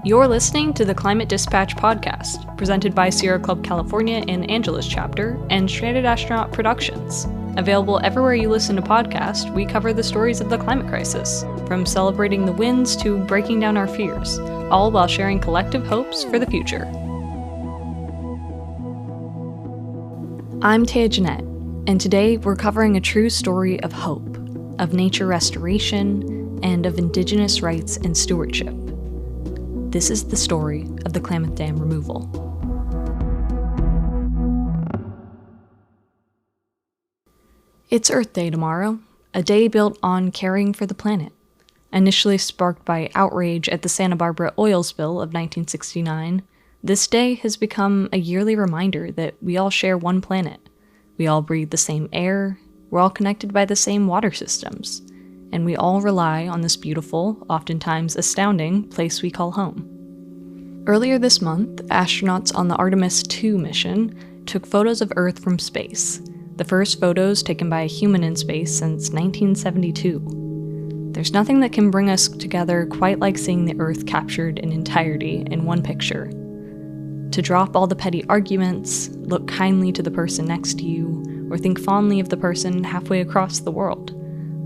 You're listening to the Climate Dispatch podcast, presented by Sierra Club California and Angeles Chapter and Stranded Astronaut Productions. Available everywhere you listen to podcasts, we cover the stories of the climate crisis, from celebrating the wins to breaking down our fears, all while sharing collective hopes for the future. I'm Taya Jeanette, and today we're covering a true story of hope, of nature restoration, and of Indigenous rights and stewardship. This is the story of the Klamath Dam removal. It's Earth Day tomorrow, a day built on caring for the planet. Initially sparked by outrage at the Santa Barbara oil spill of 1969, this day has become a yearly reminder that we all share one planet. We all breathe the same air, we're all connected by the same water systems, and we all rely on this beautiful, oftentimes astounding, place we call home. Earlier this month, astronauts on the Artemis II mission took photos of Earth from space, the first photos taken by a human in space since 1972. There's nothing that can bring us together quite like seeing the Earth captured in entirety in one picture. To drop all the petty arguments, look kindly to the person next to you, or think fondly of the person halfway across the world.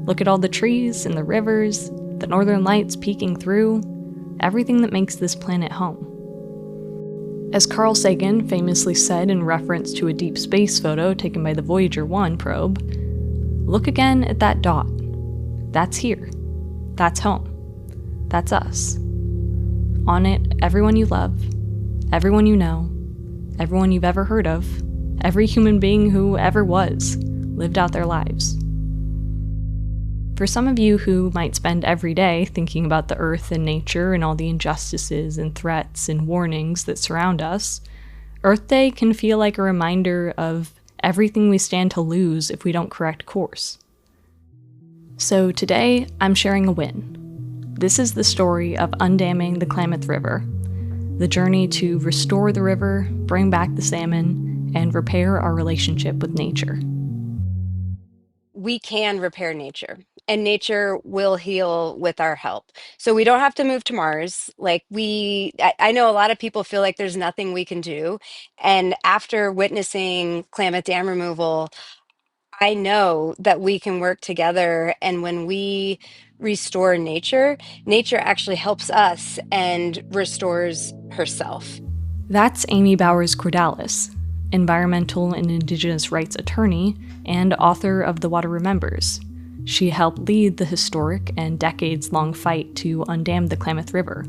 Look at all the trees and the rivers, the northern lights peeking through, everything that makes this planet home. As Carl Sagan famously said in reference to a deep space photo taken by the Voyager 1 probe, look again at that dot. That's here. That's home. That's us. On it, everyone you love, everyone you know, everyone you've ever heard of, every human being who ever was, lived out their lives. For some of you who might spend every day thinking about the earth and nature and all the injustices and threats and warnings that surround us, Earth Day can feel like a reminder of everything we stand to lose if we don't correct course. So today, I'm sharing a win. This is the story of undamming the Klamath River, the journey to restore the river, bring back the salmon, and repair our relationship with nature. We can repair nature, and nature will heal with our help. So we don't have to move to Mars. I know a lot of people feel like there's nothing we can do. And after witnessing Klamath Dam removal, I know that we can work together. And when we restore nature, nature actually helps us and restores herself. That's Amy Bowers Cordalis, environmental and Indigenous rights attorney and author of The Water Remembers. She helped lead the historic and decades-long fight to undam the Klamath River.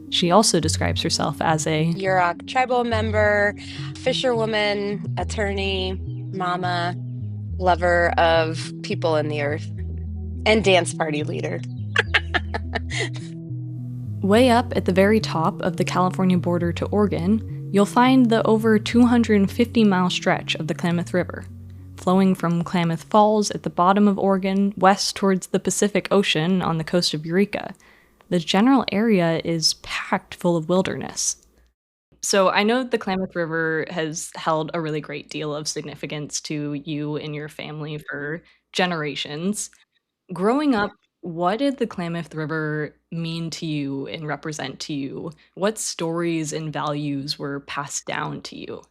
She also describes herself as a Yurok tribal member, fisherwoman, attorney, mama, lover of people in the earth, and dance party leader. Way up at the very top of the California border to Oregon, you'll find the over 250-mile stretch of the Klamath River, flowing from Klamath Falls at the bottom of Oregon west towards the Pacific Ocean on the coast of Eureka. The general area is packed full of wilderness. So I know the Klamath River has held a really great deal of significance to you and your family for generations. Growing up, what did the Klamath River mean to you and represent to you? What stories and values were passed down to you?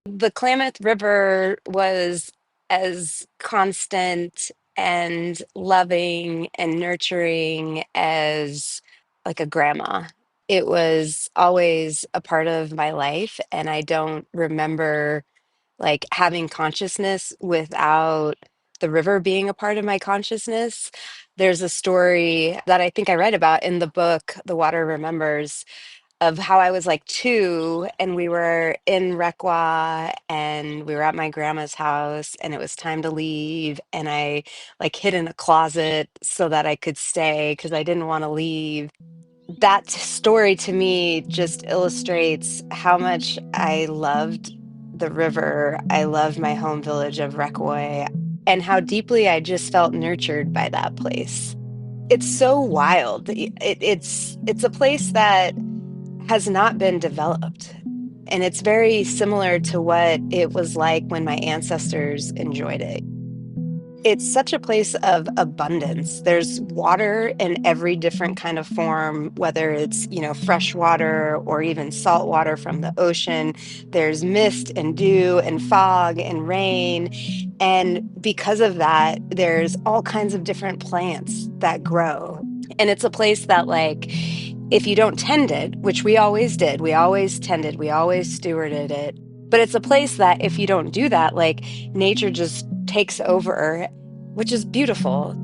The Klamath River was as constant and loving and nurturing as like a grandma. It was always a part of my life, and I don't remember like having consciousness without the river being a part of my consciousness. There's a story that I think I read about in the book, The Water Remembers, of how I was like two and we were in Requa and we were at my grandma's house and it was time to leave. And I like hid in a closet so that I could stay because I didn't want to leave. That story to me just illustrates how much I loved the river. I loved my home village of Requa and how deeply I just felt nurtured by that place. It's so wild. It's a place that has not been developed. And it's very similar to what it was like when my ancestors enjoyed it. It's such a place of abundance. There's water in every different kind of form, whether it's, fresh water or even salt water from the ocean. There's mist and dew and fog and rain. And because of that, there's all kinds of different plants that grow. And it's a place that, like, if you don't tend it, which we always did, we always tended, we always stewarded it. But it's a place that if you don't do that, like, nature just takes over, which is beautiful.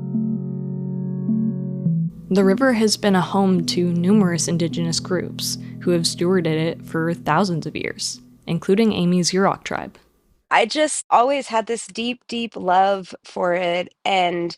The river has been a home to numerous indigenous groups who have stewarded it for thousands of years, including Amy's Yurok tribe. I just always had this deep, deep love for it. And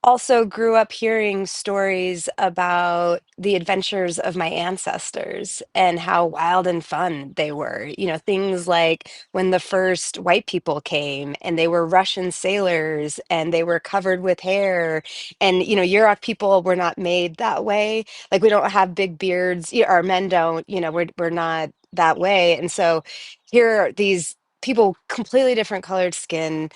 also grew up hearing stories about the adventures of my ancestors and how wild and fun they were. Things like when the first white people came and they were Russian sailors and they were covered with hair. And, Yurok people were not made that way. Like, we don't have big beards. Our men don't, we're not that way. And so here are these people, completely different colored skin,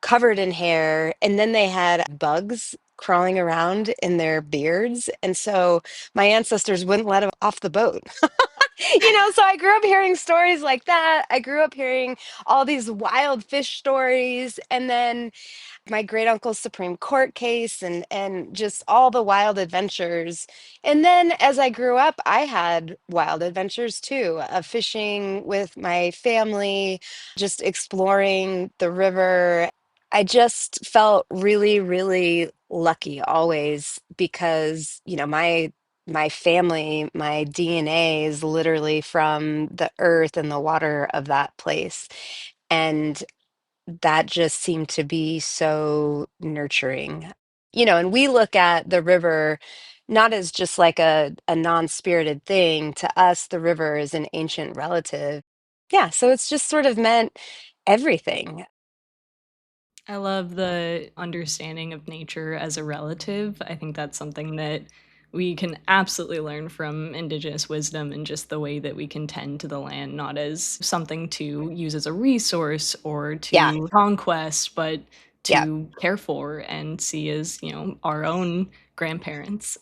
covered in hair, and then they had bugs crawling around in their beards. And so my ancestors wouldn't let them off the boat. So I grew up hearing stories like that. I grew up hearing all these wild fish stories. And then my great uncle's Supreme Court case and just all the wild adventures. And then as I grew up, I had wild adventures too, of fishing with my family, just exploring the river. I just felt really, really lucky always because, my family, my DNA is literally from the earth and the water of that place. And that just seemed to be so nurturing. And we look at the river not as just like a non-spirited thing. To us, the river is an ancient relative. Yeah, so it's just sort of meant everything. I love the understanding of nature as a relative. I think that's something that we can absolutely learn from indigenous wisdom and just the way that we can tend to the land, not as something to use as a resource or Yeah, to conquest, but yeah. to care for and see as, our own grandparents.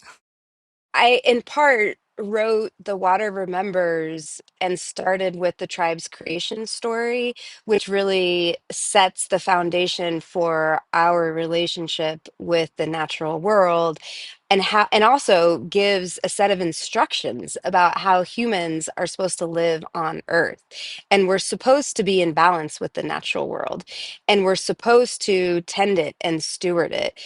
I, in part, wrote The Water Remembers and started with the tribe's creation story, which really sets the foundation for our relationship with the natural world, and also gives a set of instructions about how humans are supposed to live on Earth. And we're supposed to be in balance with the natural world, and we're supposed to tend it and steward it.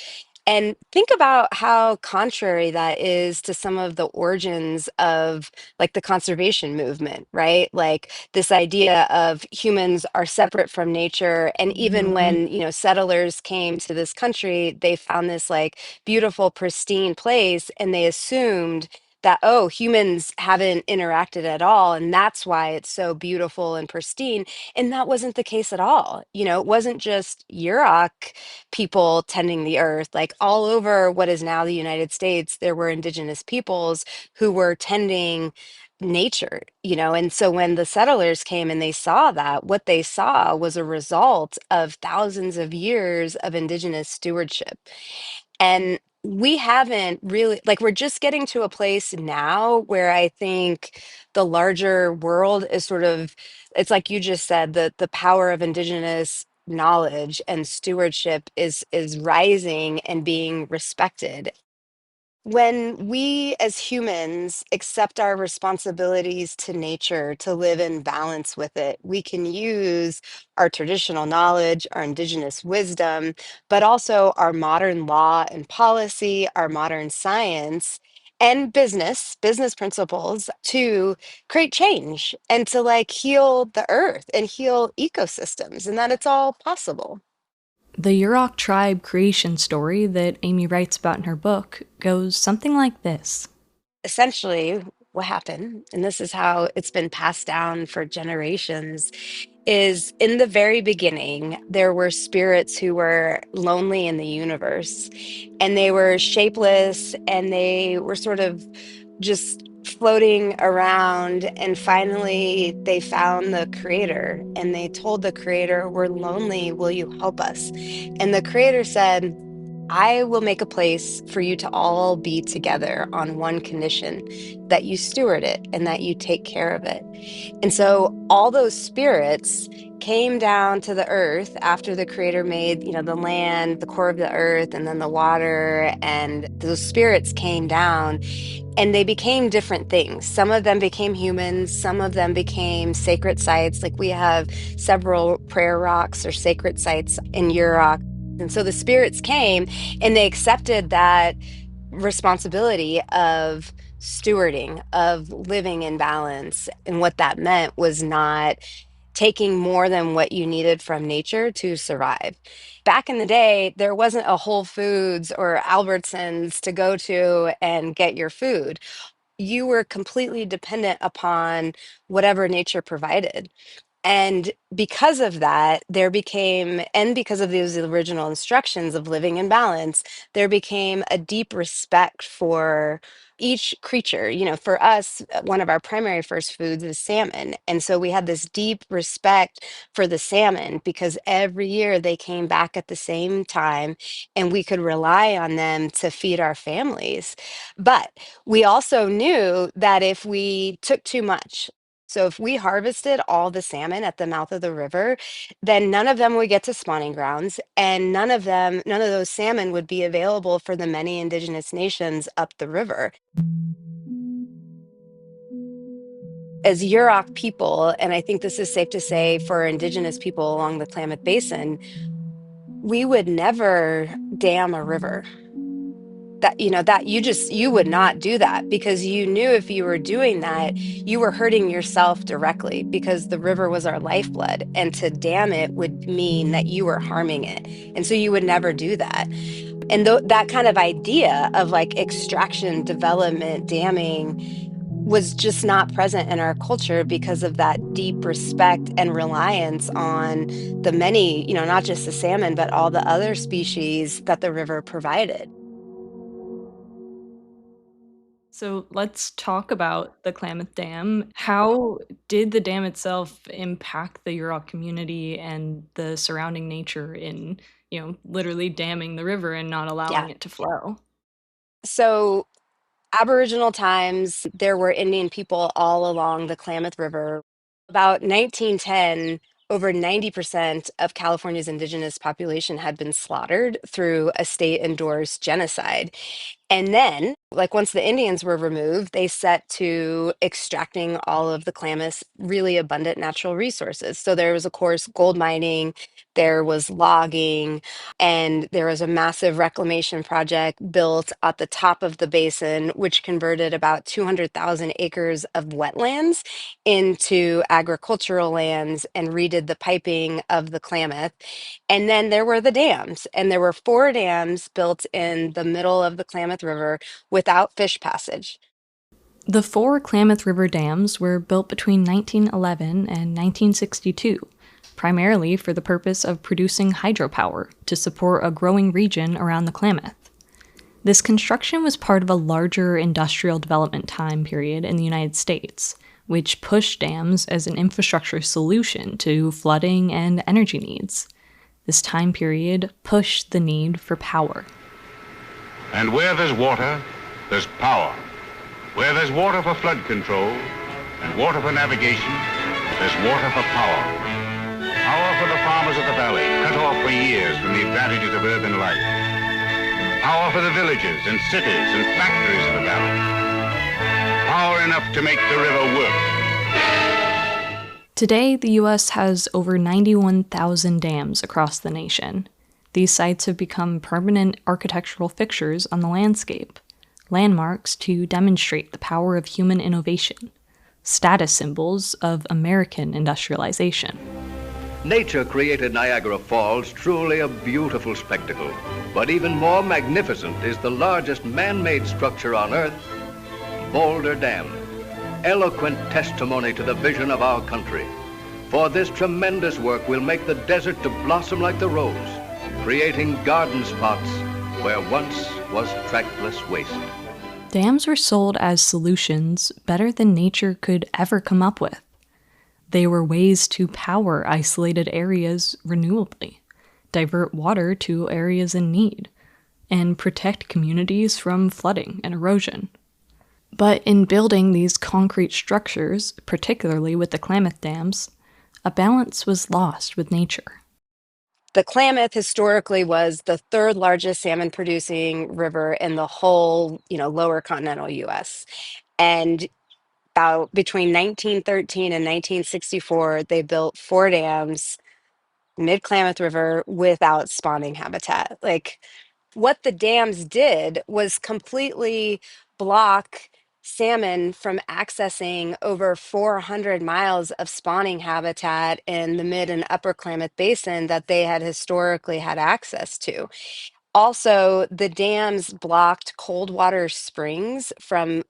And think about how contrary that is to some of the origins of, like, the conservation movement, right? Like, this idea of humans are separate from nature. And even Mhm. when, settlers came to this country, they found this, like, beautiful, pristine place, and they assumed that, oh, humans haven't interacted at all. And that's why it's so beautiful and pristine. And that wasn't the case at all. It wasn't just Yurok people tending the earth. Like, all over what is now the United States, there were indigenous peoples who were tending nature, and so when the settlers came and they saw that, what they saw was a result of thousands of years of indigenous stewardship. And we haven't really, like, we're just getting to a place now where I think the larger world is sort of, it's like you just said, the power of indigenous knowledge and stewardship is rising and being respected. When we as humans accept our responsibilities to nature to live in balance with it, we can use our traditional knowledge, our indigenous wisdom, but also our modern law and policy, our modern science, and business principles to create change and to, like, heal the earth and heal ecosystems, and that it's all possible. The Yurok tribe creation story that Amy writes about in her book goes something like this. Essentially, what happened, and this is how it's been passed down for generations, is in the very beginning, there were spirits who were lonely in the universe, and they were shapeless, and they were sort of just floating around, and finally they found the creator, and they told the creator, "We're lonely, will you help us?" And the creator said, "I will make a place for you to all be together on one condition, that you steward it and that you take care of it." And so all those spirits came down to the earth after the creator made, the land, the core of the earth, and then the water, and those spirits came down and they became different things. Some of them became humans, some of them became sacred sites. Like we have several prayer rocks or sacred sites in Yurok. And so the spirits came and they accepted that responsibility of stewarding, of living in balance. And what that meant was not taking more than what you needed from nature to survive. Back in the day, there wasn't a Whole Foods or Albertsons to go to and get your food. You were completely dependent upon whatever nature provided. And because of that, and because of those original instructions of living in balance, there became a deep respect for each creature. For us, one of our primary first foods is salmon. And so we had this deep respect for the salmon because every year they came back at the same time and we could rely on them to feed our families. But we also knew that if we took too much, so if we harvested all the salmon at the mouth of the river, then none of them would get to spawning grounds, and none of those salmon would be available for the many indigenous nations up the river. As Yurok people, and I think this is safe to say for indigenous people along the Klamath Basin, we would never dam a river. That you would not do that because you knew if you were doing that you were hurting yourself directly because the river was our lifeblood, and to dam it would mean that you were harming it, and so you would never do that. And that kind of idea of like extraction, development, damming was just not present in our culture because of that deep respect and reliance on the many, not just the salmon but all the other species that the river provided. So let's talk about the Klamath Dam. How did the dam itself impact the Yurok community and the surrounding nature in, literally damming the river and not allowing Yeah. it to flow? So Aboriginal times, there were Indian people all along the Klamath River. About 1910, over 90% of California's indigenous population had been slaughtered through a state endorsed genocide. And then, like once the Indians were removed, they set to extracting all of the Klamath's really abundant natural resources. So there was, of course, gold mining, there was logging, and there was a massive reclamation project built at the top of the basin, which converted about 200,000 acres of wetlands into agricultural lands and redid the piping of the Klamath. And then there were the dams, and there were four dams built in the middle of the Klamath River without fish passage. The four Klamath River dams were built between 1911 and 1962, primarily for the purpose of producing hydropower to support a growing region around the Klamath. This construction was part of a larger industrial development time period in the United States, which pushed dams as an infrastructure solution to flooding and energy needs. This time period pushed the need for power. And where there's water, there's power. Where there's water for flood control and water for navigation, there's water for power. Power for the farmers of the valley, cut off for years from the advantages of urban life. Power for the villages and cities and factories of the valley. Power enough to make the river work. Today, the U.S. has over 91,000 dams across the nation. These sites have become permanent architectural fixtures on the landscape, landmarks to demonstrate the power of human innovation, status symbols of American industrialization. Nature created Niagara Falls truly a beautiful spectacle. But even more magnificent is the largest man-made structure on Earth, Boulder Dam, eloquent testimony to the vision of our country. For this tremendous work will make the desert to blossom like the rose, creating garden spots where once was trackless waste. Dams were sold as solutions better than nature could ever come up with. They were ways to power isolated areas renewably, divert water to areas in need, and protect communities from flooding and erosion. But in building these concrete structures, particularly with the Klamath dams, a balance was lost with nature. The Klamath historically was the third largest salmon producing river in the whole, lower continental US. And about between 1913 and 1964, they built four dams mid Klamath River without spawning habitat. Like, what the dams did was completely block salmon from accessing over 400 miles of spawning habitat in the mid and upper Klamath Basin that they had historically had access to. Also, the dams blocked cold water springs from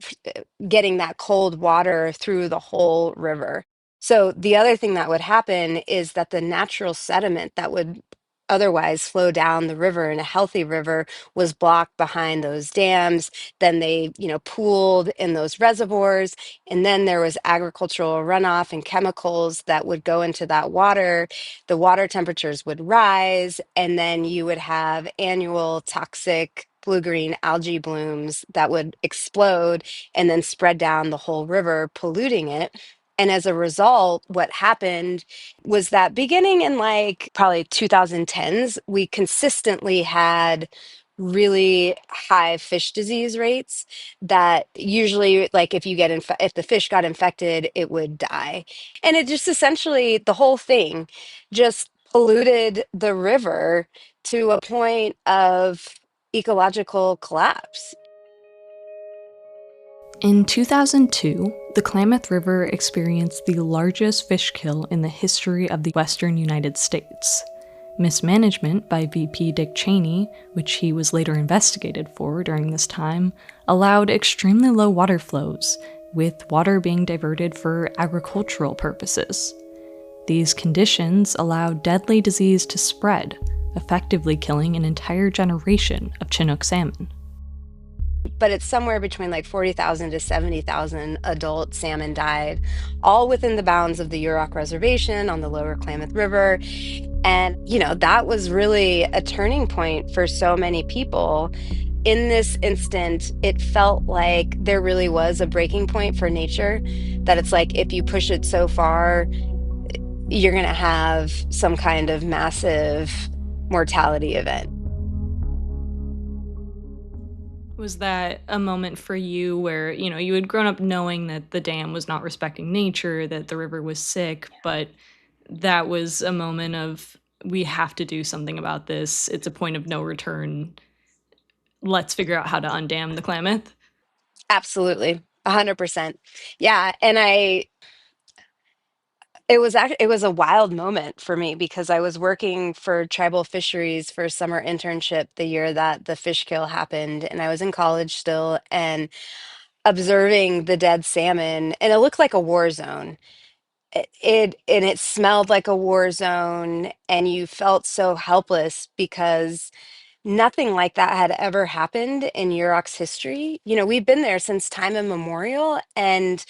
getting that cold water through the whole river. So the other thing that would happen is that the natural sediment that would otherwise flow down the river in a healthy river was blocked behind those dams. Then they, pooled in those reservoirs, and then there was agricultural runoff and chemicals that would go into that water. The water temperatures would rise, and then you would have annual toxic blue-green algae blooms that would explode and then spread down the whole river, polluting it. And as a result, what happened was that beginning in like probably 2010s, we consistently had really high fish disease rates that usually, like, if the fish got infected, it would die. And it just essentially, the whole thing just polluted the river to a point of ecological collapse. In 2002, the Klamath River experienced the largest fish kill in the history of the western United States. Mismanagement by VP Dick Cheney, which he was later investigated for during this time, allowed extremely low water flows, with water being diverted for agricultural purposes. These conditions allowed deadly disease to spread, effectively killing an entire generation of Chinook salmon. But it's somewhere between like 40,000 to 70,000 adult salmon died, all within the bounds of the Yurok Reservation on the lower Klamath River. And, that was really a turning point for so many people. In this instant, it felt like there really was a breaking point for nature, that it's like if you push it so far, you're going to have some kind of massive mortality event. Was that a moment for you where, you had grown up knowing that the dam was not respecting nature, that the river was sick, but that was a moment of, we have to do something about this. It's a point of no return. Let's figure out how to undam the Klamath? Absolutely. 100%. Yeah. And it was a wild moment for me because I was working for tribal fisheries for a summer internship the year that the fish kill happened, and I was in college still and observing the dead salmon, and it looked like a war zone. It smelled like a war zone, and you felt so helpless because nothing like that had ever happened in Yurok's history. We've been there since time immemorial, and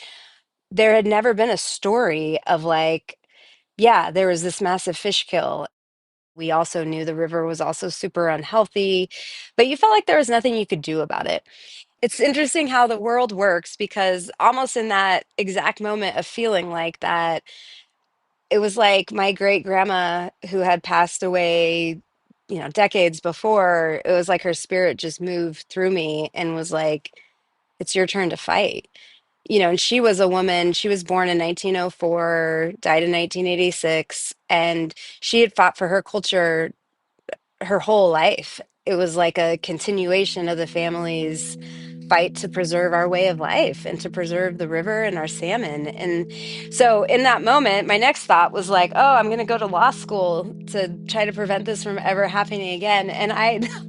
there had never been a story of like, yeah, there was this massive fish kill. We also knew the river was also super unhealthy, but you felt like there was nothing you could do about it. It's interesting how the world works because almost in that exact moment of feeling like that, it was like my great grandma who had passed away, decades before. It was like her spirit just moved through me and was like, it's your turn to fight. And she was a woman, she was born in 1904, died in 1986, and she had fought for her culture her whole life. It was like a continuation of the family's fight to preserve our way of life and to preserve the river and our salmon. And so in that moment, my next thought was like, oh, I'm going to go to law school to try to prevent this from ever happening again. And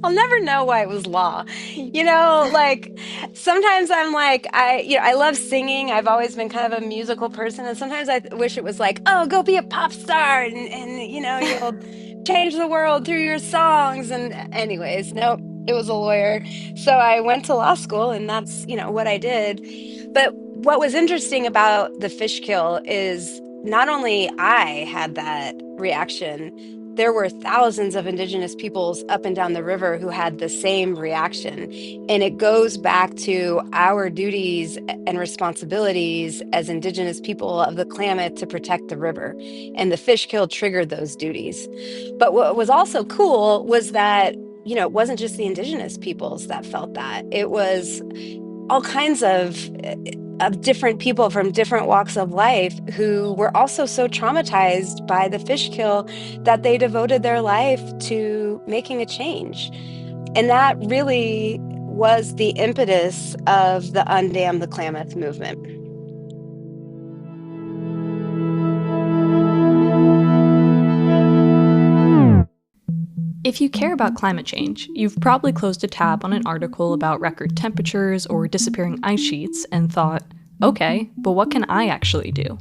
I'll never know why it was law. Like sometimes I'm like, I love singing. I've always been kind of a musical person. And sometimes I wish it was like, oh, go be a pop star and you'll change the world through your songs. And anyways, nope. It was a lawyer. So I went to law school, and that's, what I did. But what was interesting about the fish kill is not only I had that reaction, there were thousands of indigenous peoples up and down the river who had the same reaction. And it goes back to our duties and responsibilities as indigenous people of the Klamath to protect the river. And the fish kill triggered those duties. But what was also cool was that it wasn't just the indigenous peoples that felt that. It was all kinds of different people from different walks of life who were also so traumatized by the fish kill that they devoted their life to making a change. And that really was the impetus of the Undam the Klamath movement. If you care about climate change, you've probably closed a tab on an article about record temperatures or disappearing ice sheets and thought, okay, but what can I actually do?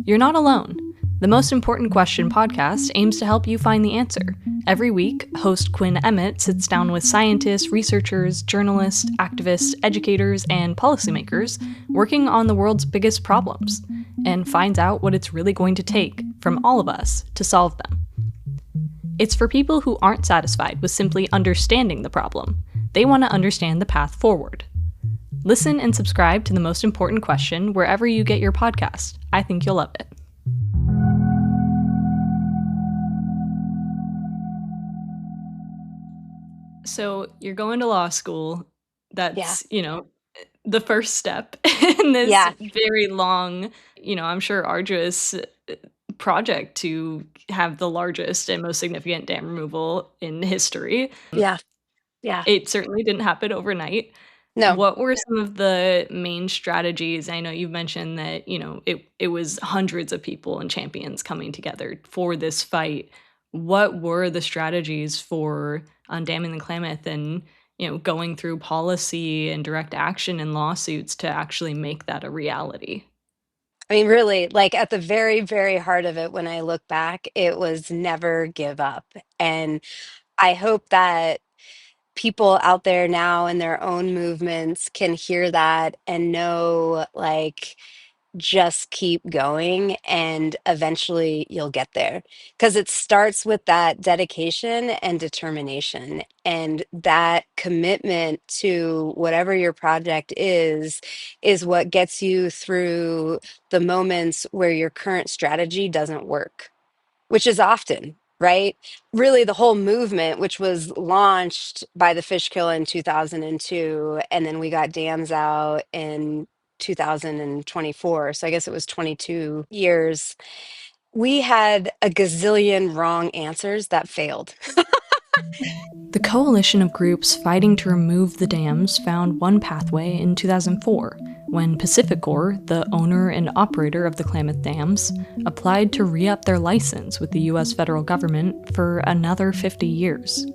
You're not alone. The Most Important Question podcast aims to help you find the answer. Every week, host Quinn Emmett sits down with scientists, researchers, journalists, activists, educators, and policymakers working on the world's biggest problems, and finds out what it's really going to take from all of us to solve them. It's for people who aren't satisfied with simply understanding the problem. They want to understand the path forward. Listen and subscribe to The Most Important Question wherever you get your podcast. I think you'll love it. So you're going to law school. That's, the first step in this very long, I'm sure arduous project to have the largest and most significant dam removal in history. Yeah. It certainly didn't happen overnight. No. What were some of the main strategies? I know you've mentioned that, it was hundreds of people and champions coming together for this fight. What were the strategies for undamming the Klamath and, going through policy and direct action and lawsuits to actually make that a reality? I mean, really, like at the very, very heart of it, when I look back, it was never give up. And I hope that people out there now in their own movements can hear that and know, like, just keep going and eventually you'll get there. Because it starts with that dedication and determination. And that commitment to whatever your project is what gets you through the moments where your current strategy doesn't work, which is often, right? Really, the whole movement, which was launched by the fish kill in 2002, and then we got dams out in 2024. So I guess it was 22 years. We had a gazillion wrong answers that failed. The coalition of groups fighting to remove the dams found one pathway in 2004, when PacifiCorp, the owner and operator of the Klamath Dams, applied to re-up their license with the US federal government for another 50 years.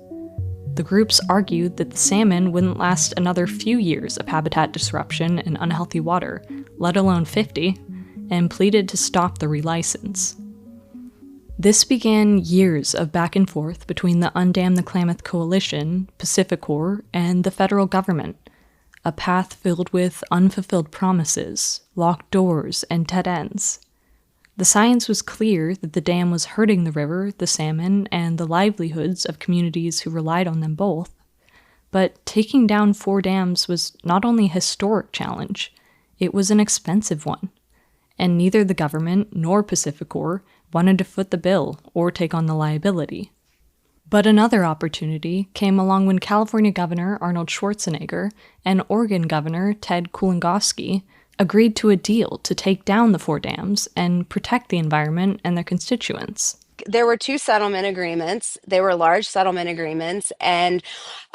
The groups argued that the salmon wouldn't last another few years of habitat disruption and unhealthy water, let alone 50, and pleaded to stop the relicense. This began years of back and forth between the Undam the Klamath Coalition, PacifiCorp, and the federal government, a path filled with unfulfilled promises, locked doors, and dead ends. The science was clear that the dam was hurting the river, the salmon, and the livelihoods of communities who relied on them both. But taking down 4 dams was not only a historic challenge, it was an expensive one. And neither the government nor PacifiCorp wanted to foot the bill or take on the liability. But another opportunity came along when California Governor Arnold Schwarzenegger and Oregon Governor Ted Kulongoski agreed to a deal to take down the 4 dams and protect the environment and their constituents. There were 2 settlement agreements. They were large settlement agreements, and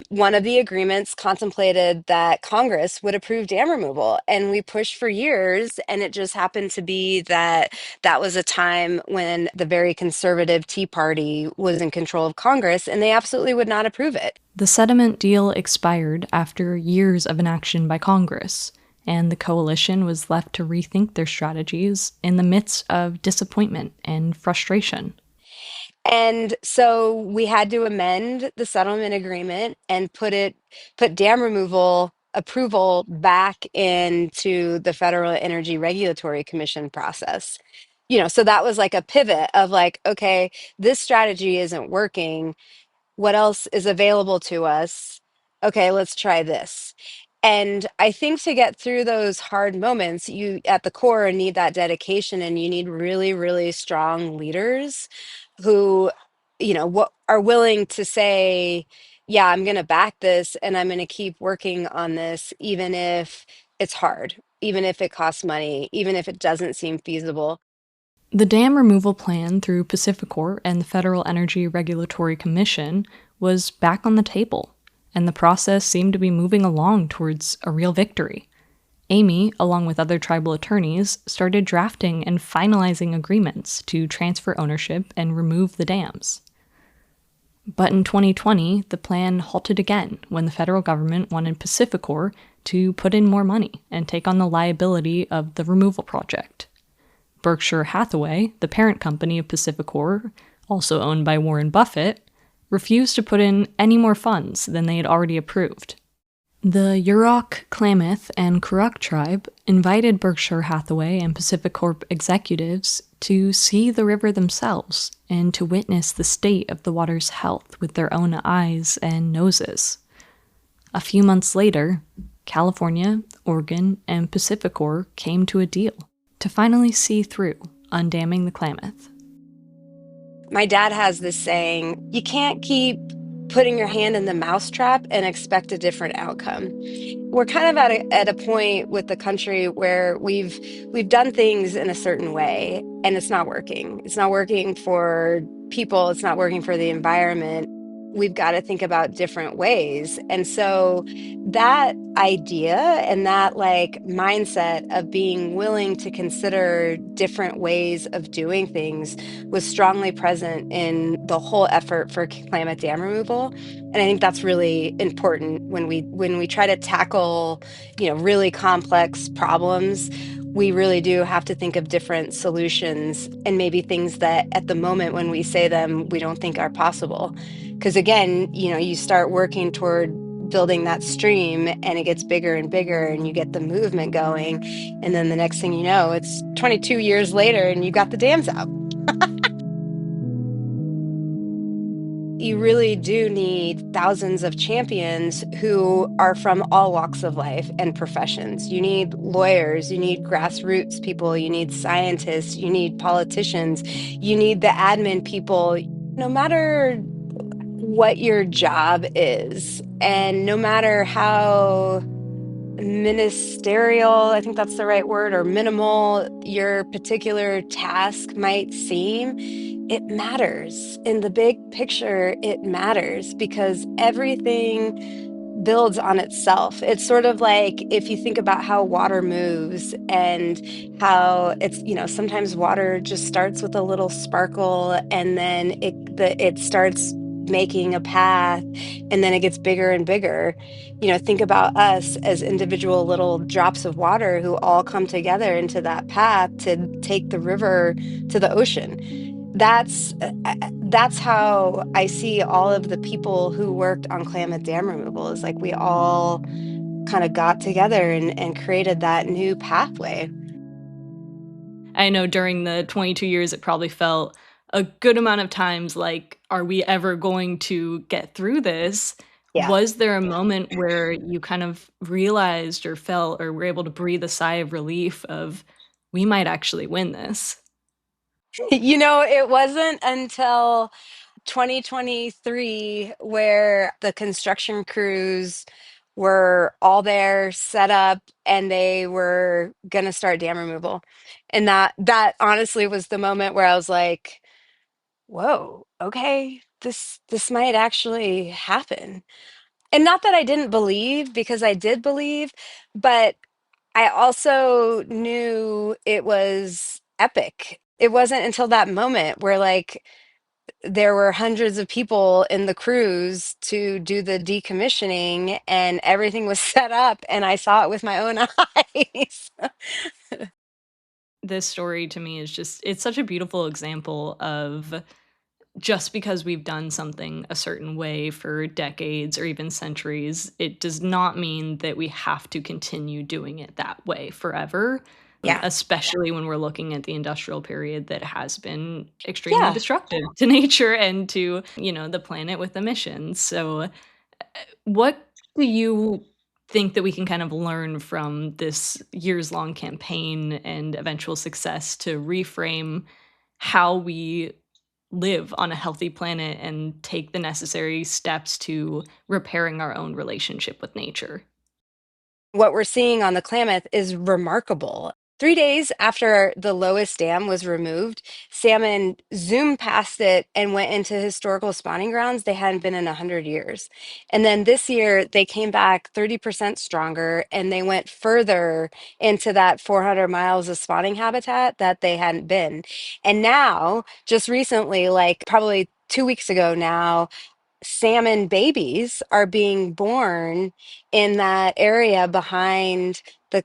one of the agreements contemplated that Congress would approve dam removal, and we pushed for years, and it just happened to be that that was a time when the very conservative Tea Party was in control of Congress, and they absolutely would not approve it. The settlement deal expired after years of inaction by Congress, and the coalition was left to rethink their strategies in the midst of disappointment and frustration. And so we had to amend the settlement agreement and put dam removal approval back into the Federal Energy Regulatory Commission process. So that was like a pivot of like, okay, this strategy isn't working. What else is available to us? Okay, let's try this. And I think to get through those hard moments, you at the core need that dedication, and you need really, really strong leaders who, what are willing to say, yeah, I'm going to back this and I'm going to keep working on this, even if it's hard, even if it costs money, even if it doesn't seem feasible. The dam removal plan through PacifiCorp and the Federal Energy Regulatory Commission was back on the table, and the process seemed to be moving along towards a real victory. Amy, along with other tribal attorneys, started drafting and finalizing agreements to transfer ownership and remove the dams. But in 2020, the plan halted again when the federal government wanted PacifiCorp to put in more money and take on the liability of the removal project. Berkshire Hathaway, the parent company of PacifiCorp, also owned by Warren Buffett, refused to put in any more funds than they had already approved. The Yurok, Klamath, and Kuruk tribe invited Berkshire Hathaway and PacifiCorp executives to see the river themselves and to witness the state of the water's health with their own eyes and noses. A few months later, California, Oregon, and PacifiCorp came to a deal to finally see through undamming the Klamath. My dad has this saying, you can't keep putting your hand in the mousetrap and expect a different outcome. We're kind of at a point with the country where we've done things in a certain way and it's not working. It's not working for people, it's not working for the environment. We've got to think about different ways. And so that idea and that like mindset of being willing to consider different ways of doing things was strongly present in the whole effort for Klamath dam removal. And I think that's really important when we try to tackle, really complex problems. We really do have to think of different solutions and maybe things that at the moment when we say them, we don't think are possible. Because again, you start working toward building that stream and it gets bigger and bigger and you get the movement going. And then the next thing you know, it's 22 years later and you got the dams out. You really do need thousands of champions who are from all walks of life and professions. You need lawyers, you need grassroots people, you need scientists, you need politicians, you need the admin people. No matter what your job is, and no matter how ministerial, I think that's the right word, or minimal your particular task might seem, it matters. In the big picture, it matters because everything builds on itself. It's sort of like if you think about how water moves and how it's, sometimes water just starts with a little sparkle and then it starts making a path and then it gets bigger and bigger. Think about us as individual little drops of water who all come together into that path to take the river to the ocean. That's how I see all of the people who worked on Klamath dam removal, is like we all kind of got together and created that new pathway. I know during the 22 years, it probably felt a good amount of times like, are we ever going to get through this? Yeah. Was there a moment where you kind of realized or felt or were able to breathe a sigh of relief of, we might actually win this? It wasn't until 2023 where the construction crews were all there set up and they were going to start dam removal. And that honestly was the moment where I was like, whoa, okay, this might actually happen. And not that I didn't believe, because I did believe, but I also knew it was epic. It wasn't until that moment where like there were hundreds of people in the crews to do the decommissioning and everything was set up and I saw it with my own eyes. This story to me is just, it's such a beautiful example of just because we've done something a certain way for decades or even centuries, it does not mean that we have to continue doing it that way forever, Yeah. especially when we're looking at the industrial period that has been extremely Yeah. destructive to nature and to, the planet with emissions. So what do you think that we can kind of learn from this years-long campaign and eventual success to reframe how we live on a healthy planet and take the necessary steps to repairing our own relationship with nature? What we're seeing on the Klamath is remarkable. 3 days after the lowest dam was removed, salmon zoomed past it and went into historical spawning grounds they hadn't been in 100 years. And then this year, they came back 30% stronger and they went further into that 400 miles of spawning habitat that they hadn't been. And now, just recently, like probably 2 weeks ago now, salmon babies are being born in that area behind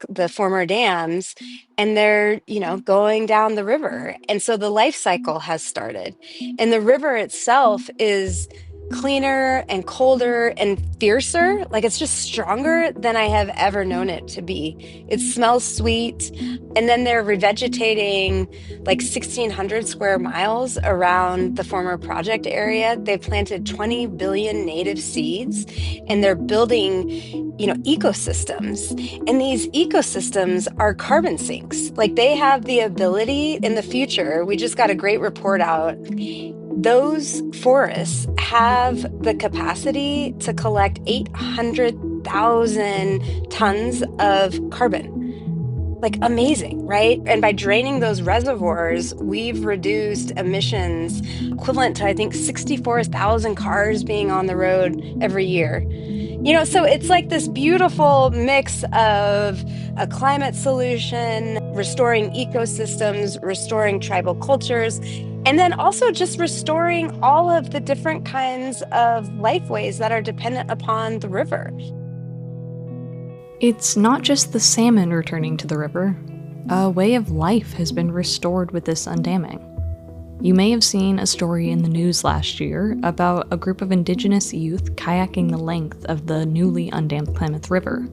the former dams, and they're going down the river, and so the life cycle has started, and the river itself is cleaner and colder and fiercer. Like, it's just stronger than I have ever known it to be. It smells sweet. And then they're revegetating like 1,600 square miles around the former project area. They've planted 20 billion native seeds, and they're building, ecosystems. And these ecosystems are carbon sinks. Like, they have the ability in the future. We just got a great report out. Those forests have the capacity to collect 800,000 tons of carbon. Like, amazing, right? And by draining those reservoirs, we've reduced emissions equivalent to, I think, 64,000 cars being on the road every year. So it's like this beautiful mix of a climate solution, restoring ecosystems, restoring tribal cultures, and then also just restoring all of the different kinds of lifeways that are dependent upon the river. It's not just the salmon returning to the river. A way of life has been restored with this undamming. You may have seen a story in the news last year about a group of indigenous youth kayaking the length of the newly undammed Klamath River.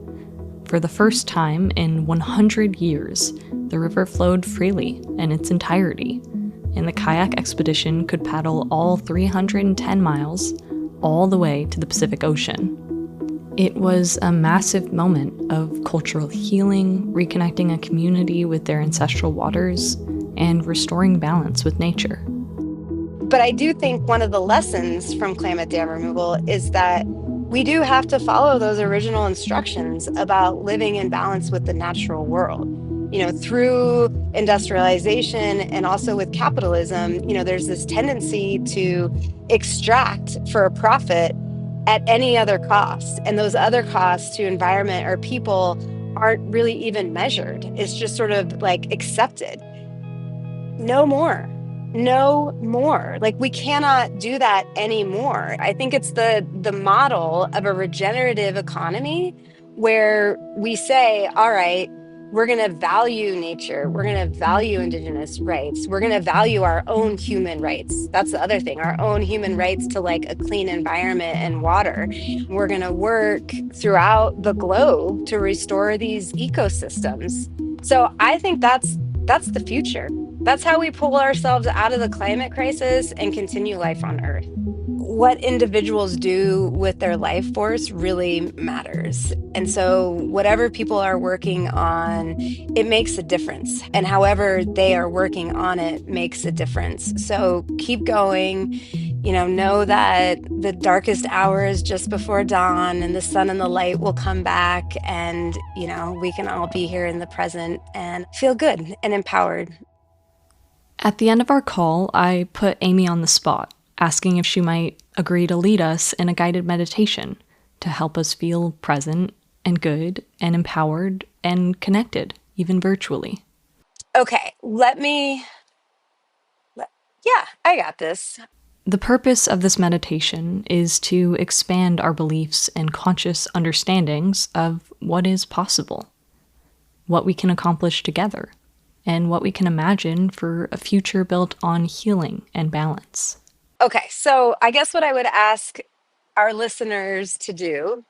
For the first time in 100 years, the river flowed freely in its entirety, and the kayak expedition could paddle all 310 miles all the way to the Pacific Ocean. It was a massive moment of cultural healing, reconnecting a community with their ancestral waters, and restoring balance with nature. But I do think one of the lessons from Klamath Dam removal is that we do have to follow those original instructions about living in balance with the natural world. Through industrialization and also with capitalism, there's this tendency to extract for a profit at any other cost. And those other costs to environment or people aren't really even measured. It's just sort of like accepted. No more. No more. Like, we cannot do that anymore. I think it's the model of a regenerative economy where we say, all right, we're going to value nature. We're going to value indigenous rights. We're going to value our own human rights. That's the other thing, our own human rights to like a clean environment and water. We're going to work throughout the globe to restore these ecosystems. So I think that's the future. That's how we pull ourselves out of the climate crisis and continue life on Earth. What individuals do with their life force really matters. And so whatever people are working on, it makes a difference. And however they are working on it makes a difference. So keep going. Know that the darkest hour is just before dawn, and the sun and the light will come back, and, we can all be here in the present and feel good and empowered. At the end of our call, I put Amy on the spot, asking if she might agree to lead us in a guided meditation to help us feel present and good and empowered and connected, even virtually. Okay, yeah, I got this. The purpose of this meditation is to expand our beliefs and conscious understandings of what is possible, what we can accomplish together, and what we can imagine for a future built on healing and balance. Okay, so I guess what I would ask our listeners to do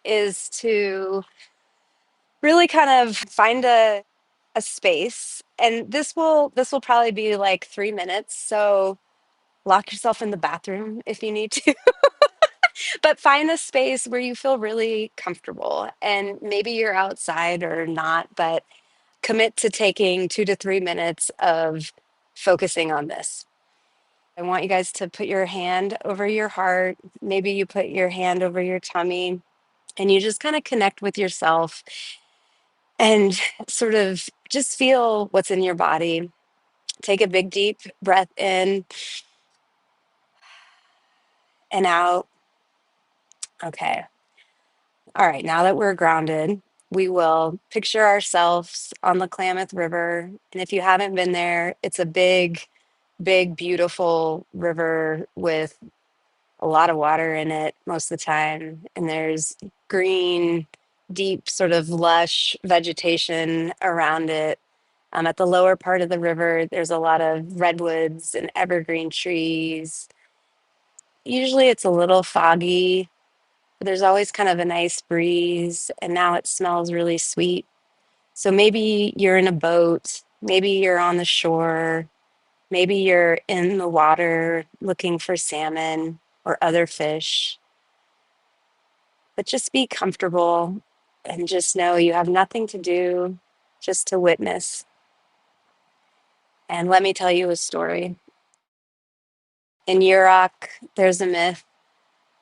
is to really kind of find a space, and this will probably be like 3 minutes. So lock yourself in the bathroom if you need to, but find a space where you feel really comfortable. And maybe you're outside or not, but commit to taking 2 to 3 minutes of focusing on this. I want you guys to put your hand over your heart. Maybe you put your hand over your tummy and you just kind of connect with yourself and sort of just feel what's in your body. Take a big, deep breath in and out. Okay. All right. Now that we're grounded, we will picture ourselves on the Klamath River. And if you haven't been there, it's a big, big, beautiful river with a lot of water in it most of the time. And there's green, deep, sort of lush vegetation around it. At the lower part of the river, there's a lot of redwoods and evergreen trees. Usually it's a little foggy, but there's always kind of a nice breeze. And now it smells really sweet. So maybe you're in a boat, maybe you're on the shore, maybe you're in the water looking for salmon or other fish. But just be comfortable and just know you have nothing to do, just to witness. And let me tell you a story. In Yurok, there's a myth.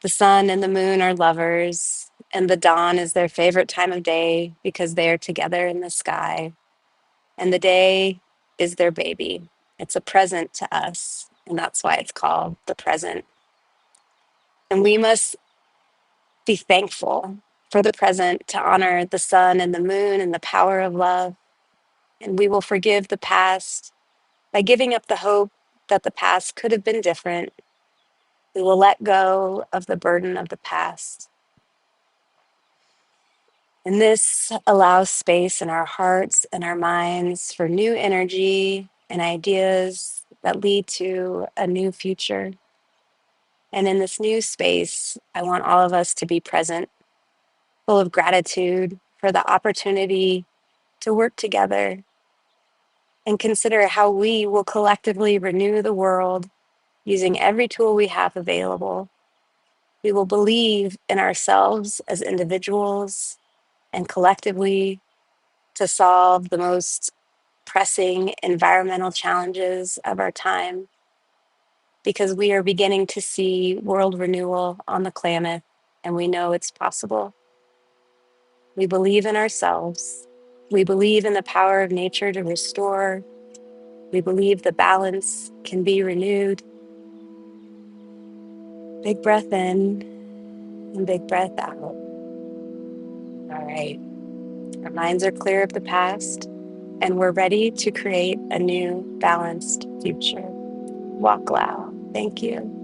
The sun and the moon are lovers, and the dawn is their favorite time of day because they are together in the sky. And the day is their baby. It's a present to us, and that's why it's called the present. And we must be thankful for the present to honor the sun and the moon and the power of love. And we will forgive the past by giving up the hope that the past could have been different. We will let go of the burden of the past. And this allows space in our hearts and our minds for new energy and ideas that lead to a new future. And in this new space, I want all of us to be present, full of gratitude for the opportunity to work together and consider how we will collectively renew the world using every tool we have available. We will believe in ourselves as individuals and collectively to solve the most pressing environmental challenges of our time, because we are beginning to see world renewal on the Klamath, and we know it's possible. We believe in ourselves. We believe in the power of nature to restore. We believe the balance can be renewed. Big breath in and big breath out. All right. Our minds are clear of the past, and we're ready to create a new, balanced future. Walk Lao. Thank you.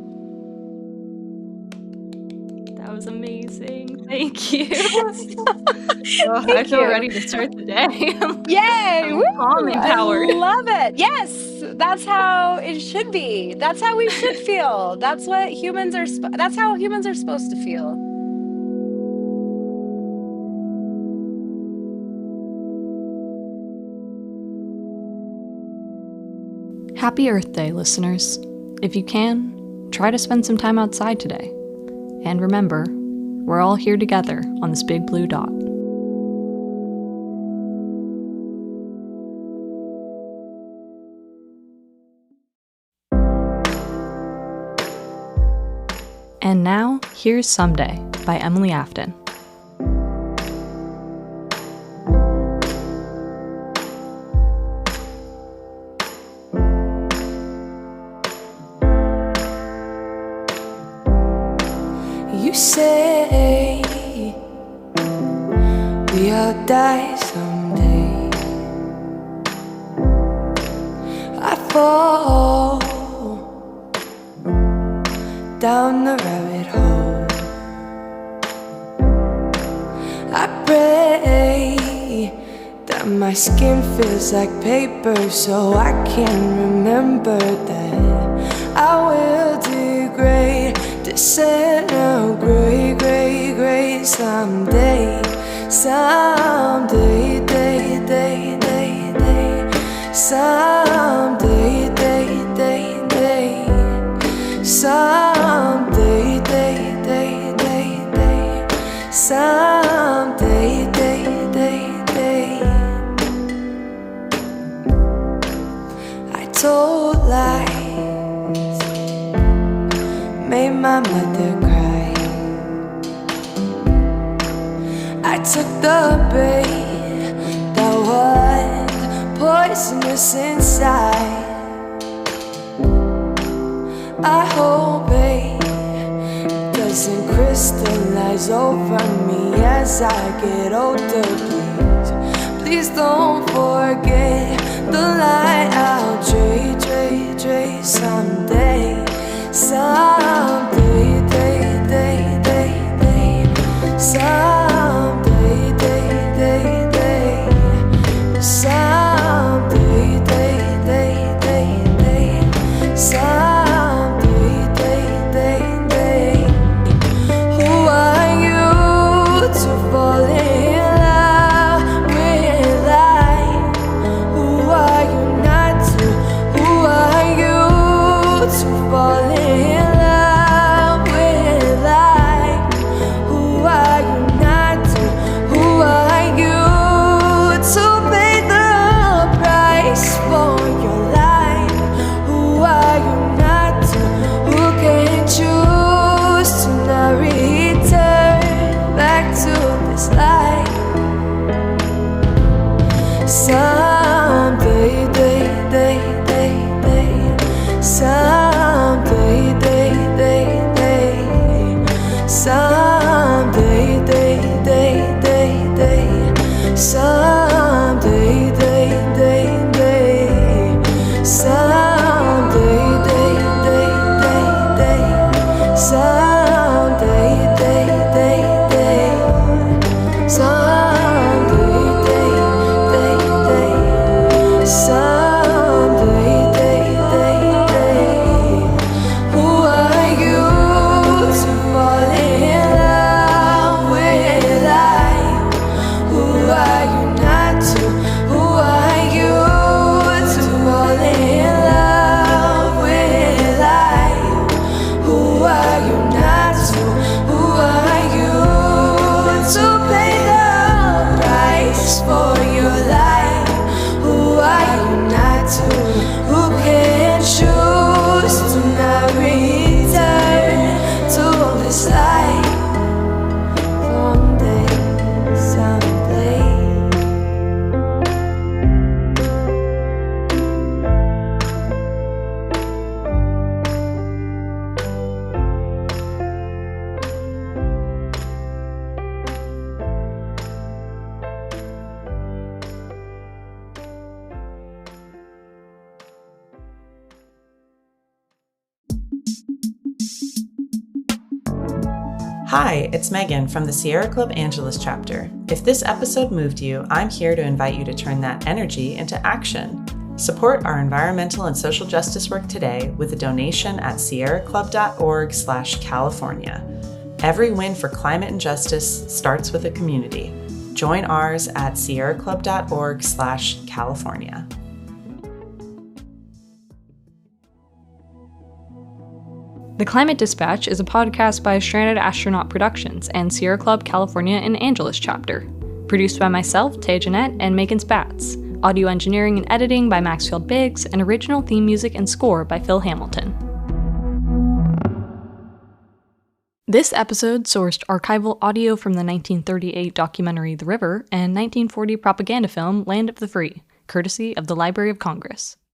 That was amazing. Thank you. I Thank feel you. ready to start the day. Yay! I'm Woo! calm, I empowered. love it. Yes, that's how it should be. That's how we should feel. That's what humans are. That's how humans are supposed to feel. Happy Earth Day, listeners. If you can, try to spend some time outside today. And remember, we're all here together on this big blue dot. And now, here's Someday by Emily Afton. You say we all die someday. I fall down the rabbit hole. I pray that my skin feels like paper, so I can remember that I will do gray, disintegrate, gray, gray, someday, someday, day, day, day, day, someday, day, day, day, someday, day, day, day, day, someday, day, day, day. I told lies, made my mother cry. I took the bait that was poisonous inside. I hope it doesn't crystallize over me as I get older. Please, please don't forget the light I'll trade someday, someday, day, day, day, day, someday, day, day, day, someday, day, day, day, day, someday, day, day, day. Who are you to fall in love with life? Who are you not to? Who are you to fall in love with life? Who are you not to? Who are you to pay the price for your life? Who are you not to? Who can choose to not return back to this life? Someday, day, day, day, day, someday, day, day, day, someday, day, day, day, day, someday, day, day, day, someday, day, day, day, day, someday, day, day, day, someday, day, day, day, someday, day, day, day. Who are you to fall in love with life? Who are you not to? Who are you to fall in love with life? Who are you not to? Who are you to pay the price for your life? Who are you not to? Who can choose to not return to this life? Someday, someday. Hi, it's Megan from the Sierra Club Angeles chapter. If this episode moved you, I'm here to invite you to turn that energy into action. Support our environmental and social justice work today with a donation at sierraclub.org/California. Every win for climate and justice starts with a community. Join ours at sierraclub.org/California. The Climate Dispatch is a podcast by Stranded Astronaut Productions and Sierra Club California and Angeles chapter. Produced by myself, Tay Jeanette, and Megan Spatz. Audio engineering and editing by Maxfield Biggs, and original theme music and score by Phil Hamilton. This episode sourced archival audio from the 1938 documentary The River and 1940 propaganda film Land of the Free, courtesy of the Library of Congress.